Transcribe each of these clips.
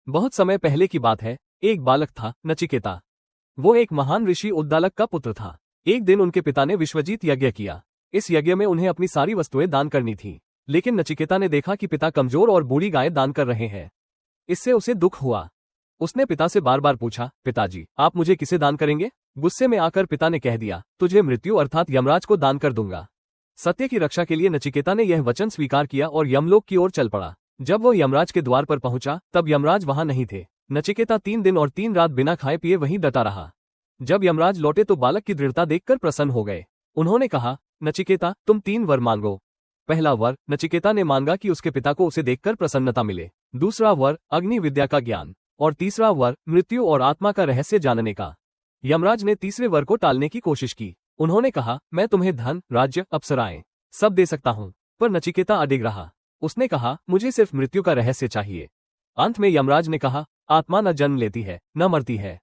बहुत समय पहले की बात है। एक बालक था, नचिकेता। वो एक महान ऋषि उद्दालक का पुत्र था। एक दिन उनके पिता ने विश्वजीत यज्ञ किया। इस यज्ञ में उन्हें अपनी सारी वस्तुएं दान करनी थी, लेकिन नचिकेता ने देखा कि पिता कमजोर और बूढ़ी गाय दान कर रहे हैं। इससे उसे दुख हुआ। उसने पिता से बार बार पूछा, पिताजी, आप मुझे किसे दान करेंगे? गुस्से में आकर पिता ने कह दिया, तुझे मृत्यु अर्थात यमराज को दान कर दूंगा। सत्य की रक्षा के लिए नचिकेता ने यह वचन स्वीकार किया और यमलोक की ओर चल पड़ा। जब वो यमराज के द्वार पर पहुंचा, तब यमराज वहां नहीं थे। नचिकेता 3 दिन और 3 रात बिना खाए पिए वहीं डटा रहा। जब यमराज लौटे तो बालक की दृढ़ता देखकर प्रसन्न हो गए। उन्होंने कहा, नचिकेता, तुम 3 वर मांगो। पहला वर, नचिकेता ने मांगा कि उसके पिता को उसे देखकर प्रसन्नता मिले। दूसरा वर, अग्नि विद्या का ज्ञान। और तीसरा वर, मृत्यु और आत्मा का रहस्य जानने का। यमराज ने तीसरे वर को टालने की कोशिश की। उन्होंने कहा, मैं तुम्हें धन, राज्य, अप्सराएं सब दे सकता हूँ। पर नचिकेता अडिग रहा। उसने कहा, मुझे सिर्फ मृत्यु का रहस्य चाहिए। अंत में यमराज ने कहा, आत्मा न जन्म लेती है, न मरती है,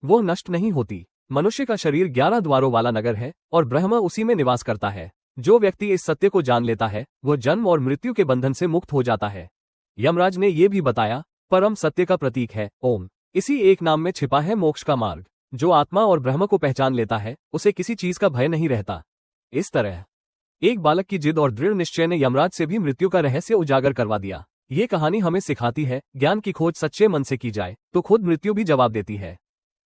वो नष्ट नहीं होती। मनुष्य का शरीर 11 द्वारों वाला नगर है और ब्रह्म उसी में निवास करता है। जो व्यक्ति इस सत्य को जान लेता है, वह जन्म और मृत्यु के बंधन से मुक्त हो जाता है। यमराज ने यह भी बताया, परम सत्य का प्रतीक है ओम। इसी एक नाम में छिपा है मोक्ष का मार्ग। जो आत्मा और ब्रह्म को पहचान लेता है, उसे किसी चीज का भय नहीं रहता। इस तरह एक बालक की जिद और दृढ़ निश्चय ने यमराज से भी मृत्यु का रहस्य उजागर करवा दिया। ये कहानी हमें सिखाती है, ज्ञान की खोज सच्चे मन से की जाए तो खुद मृत्यु भी जवाब देती है।